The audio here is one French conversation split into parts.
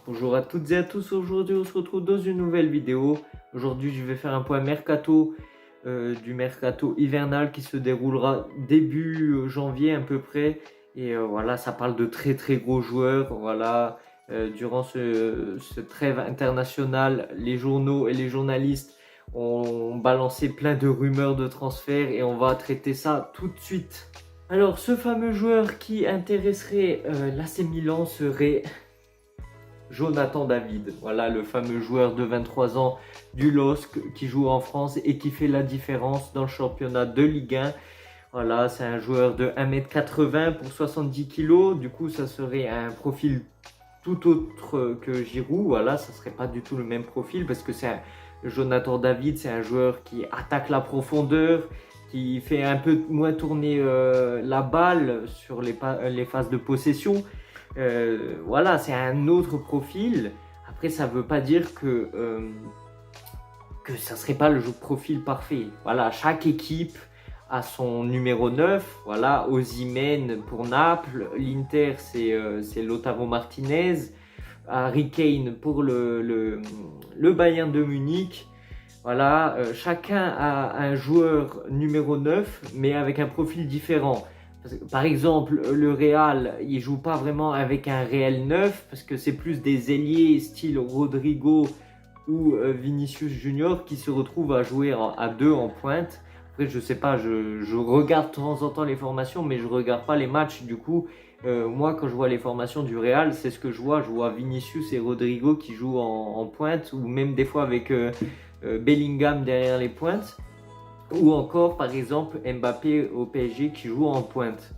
Bonjour à toutes et à tous, aujourd'hui on se retrouve dans une nouvelle vidéo. Aujourd'hui je vais faire un point mercato, du mercato hivernal qui se déroulera début janvier à peu près. Et voilà, ça parle de très gros joueurs. Voilà, durant ce trêve international, les journaux et les journalistes ont balancé plein de rumeurs de transfert et on va traiter ça tout de suite. Alors ce fameux joueur qui intéresserait l'AC Milan serait Jonathan David, voilà le fameux joueur de 23 ans du LOSC qui joue en France et qui fait la différence dans le championnat de Ligue 1. Voilà, c'est un joueur de 1m80 pour 70 kg, du coup ça serait un profil tout autre que Giroud. Voilà, ça serait pas du tout le même profil parce que Jonathan David, c'est un joueur qui attaque la profondeur, qui fait un peu moins tourner la balle sur les phases de possession. Voilà, c'est un autre profil. Après, ça ne veut pas dire que ça serait pas le profil parfait. Voilà, chaque équipe a son numéro 9. Voilà, Osimhen pour Naples. L'Inter, c'est Lautaro Martinez. Harry Kane pour le Bayern de Munich. Voilà, chacun a un joueur numéro 9, mais avec un profil différent. Par exemple, le Real, il joue pas vraiment avec un réel 9 parce que c'est plus des ailiers style Rodrigo ou Vinicius Junior qui se retrouvent à jouer à 2 en pointe. Après, je sais pas, je regarde de temps en temps les formations, mais je regarde pas les matchs. Du coup, moi, quand je vois les formations du Real, c'est ce que je vois. Je vois Vinicius et Rodrigo qui jouent en pointe ou même des fois avec Bellingham derrière les pointes. Ou encore, par exemple, Mbappé au PSG qui joue en pointe.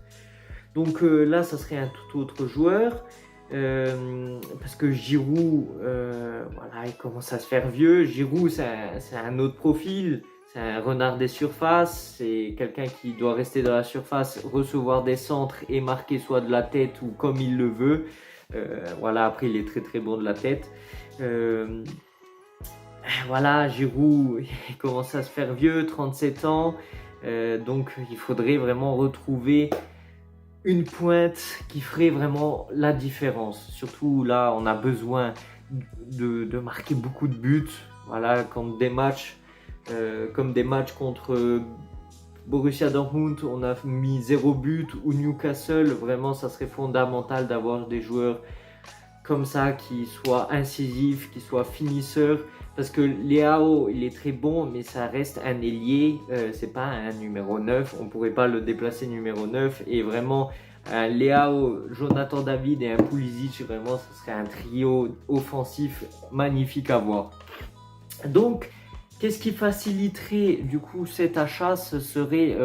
Donc là, ça serait un tout autre joueur. Parce que Giroud, voilà, il commence à se faire vieux. Giroud, c'est un autre profil. C'est un renard des surfaces. C'est quelqu'un qui doit rester dans la surface, recevoir des centres et marquer soit de la tête ou comme il le veut. Voilà, après, il est très bon de la tête. Voilà, Giroud il commence à se faire vieux, 37 ans, donc il faudrait vraiment retrouver une pointe qui ferait vraiment la différence. Surtout là, on a besoin de marquer beaucoup de buts. Voilà, comme des matchs contre Borussia Dortmund, on a mis 0 but, ou Newcastle. Vraiment, ça serait fondamental d'avoir des joueurs comme ça qui soient incisifs, qui soient finisseurs. Parce que Leao, il est très bon, mais ça reste un ailier, c'est pas un numéro 9. On pourrait pas le déplacer numéro 9. Et vraiment, un Leao, Jonathan David et un Pulisic, vraiment, ce serait un trio offensif magnifique à voir. Donc, qu'est-ce qui faciliterait du coup cet achat? Ce serait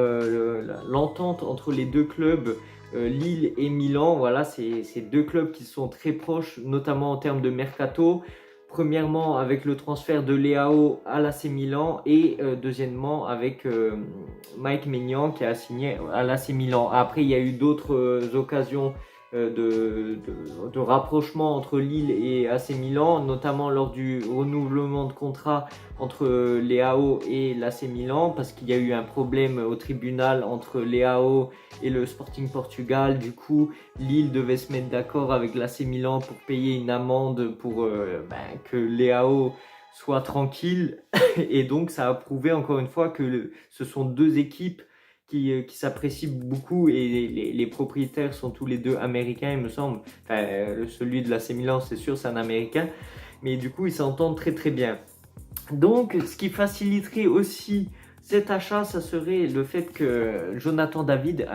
l'entente entre les deux clubs, Lille et Milan. Voilà, c'est deux clubs qui sont très proches, notamment en termes de mercato. Premièrement, avec le transfert de Leao à l'AC Milan et deuxièmement avec Mike Maignan qui a signé à l'AC Milan. Après, il y a eu d'autres occasions de rapprochement entre Lille et AC Milan, notamment lors du renouvellement de contrat entre Leao et l'AC Milan, parce qu'il y a eu un problème au tribunal entre Leao et le Sporting Portugal. Du coup, Lille devait se mettre d'accord avec l'AC Milan pour payer une amende pour que Leao soit tranquille. Et donc, ça a prouvé encore une fois que ce sont deux équipes qui s'apprécient beaucoup et les propriétaires sont tous les deux américains, il me semble. Enfin, celui de l'AC Milan, c'est sûr, c'est un américain. Mais du coup, ils s'entendent très bien. Donc, ce qui faciliterait aussi cet achat, ça serait le fait que Jonathan David,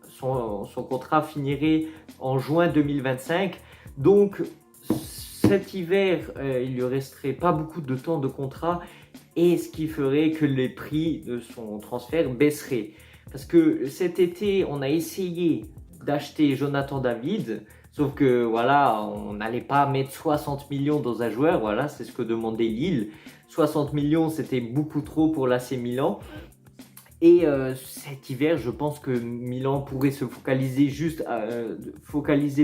son contrat finirait en juin 2025. Donc, cet hiver, il lui resterait pas beaucoup de temps de contrat et ce qui ferait que les prix de son transfert baisseraient. Parce que cet été, on a essayé d'acheter Jonathan David, sauf que voilà, on n'allait pas mettre 60 millions dans un joueur, voilà, c'est ce que demandait Lille. 60 millions, c'était beaucoup trop pour l'AC Milan. Et cet hiver, je pense que Milan pourrait se focaliser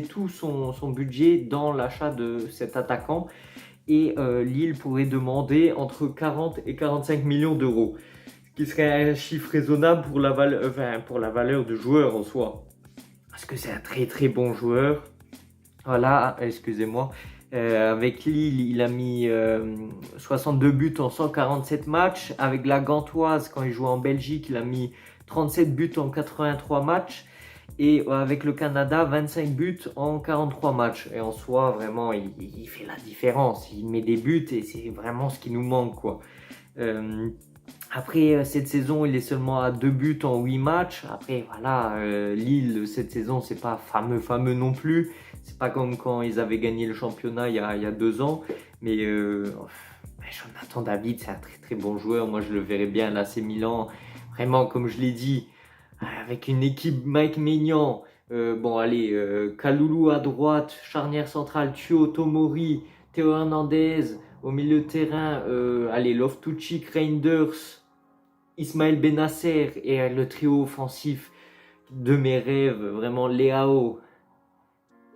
tout son budget dans l'achat de cet attaquant. Et Lille pourrait demander entre 40 et 45 millions d'euros, qui serait un chiffre raisonnable pour la valeur du joueur en soi. Parce que c'est un très bon joueur. Voilà, excusez-moi. Avec Lille, il a mis 62 buts en 147 matchs. Avec la Gantoise, quand il jouait en Belgique, il a mis 37 buts en 83 matchs. Et avec le Canada, 25 buts en 43 matchs. Et en soi, vraiment, il fait la différence. Il met des buts et c'est vraiment ce qui nous manque, quoi. Après, cette saison, il est seulement à 2 buts en 8 matchs. Après, voilà, Lille, cette saison, c'est pas fameux non plus. C'est pas comme quand ils avaient gagné le championnat il y a 2 ans. Mais Jonathan David, c'est un très bon joueur. Moi, je le verrais bien à l'AC Milan. Vraiment, comme je l'ai dit, avec une équipe Mike Maignan. Bon, allez, Kaloulou à droite, charnière centrale, Thio, Tomori, Théo Hernandez. Au milieu de terrain, allez, Loftus-Cheek, Reinders, Ismaël Benasser et le trio offensif de mes rêves, vraiment Leao,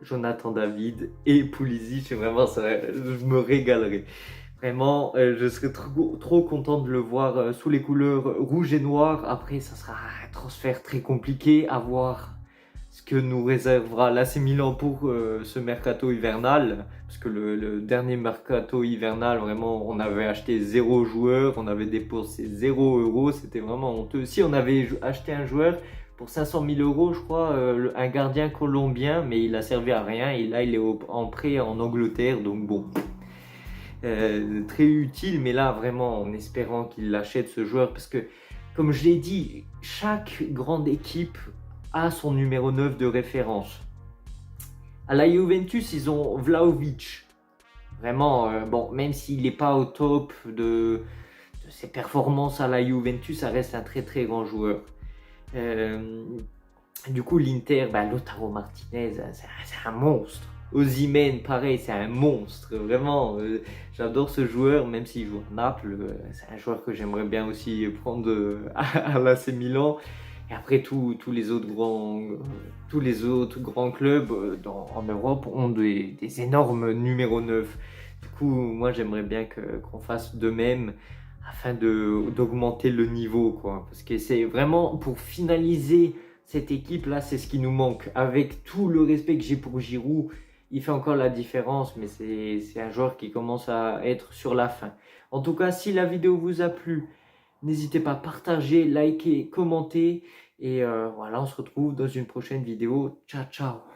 Jonathan David et Pulisic. Vraiment, je me régalerai. Vraiment, je serais trop content de le voir sous les couleurs rouge et noir. Après, ça sera un transfert très compliqué à voir ce que nous réservera l'AC Milan pour ce mercato hivernal. Parce que le dernier mercato hivernal, vraiment, on avait acheté 0 joueur, on avait dépensé 0 euros. C'était vraiment honteux. Si on avait acheté un joueur pour 500 000 euros, je crois, un gardien colombien, mais il a servi à rien. Et là, il est en prêt en Angleterre. Donc bon. Très utile, mais là vraiment en espérant qu'il l'achète ce joueur, parce que comme je l'ai dit, chaque grande équipe a son numéro 9 de référence. À la Juventus, ils ont Vlahovic. Vraiment, bon, même s'il n'est pas au top de ses performances à la Juventus, ça reste un très grand joueur. Du coup, l'Inter, Lautaro Martinez, c'est un monstre. Osimhen, pareil, c'est un monstre. Vraiment, j'adore ce joueur, même s'il joue à Naples. C'est un joueur que j'aimerais bien aussi prendre à l'AC Milan. Et après, tous les autres grands clubs en Europe ont des énormes numéros 9. Du coup, moi, j'aimerais bien qu'on fasse de même afin d'augmenter le niveau, quoi. Parce que c'est vraiment pour finaliser cette équipe-là, c'est ce qui nous manque. Avec tout le respect que j'ai pour Giroud, il fait encore la différence, mais c'est un joueur qui commence à être sur la fin. En tout cas, si la vidéo vous a plu, n'hésitez pas à partager, liker, commenter. Et voilà, on se retrouve dans une prochaine vidéo. Ciao, ciao!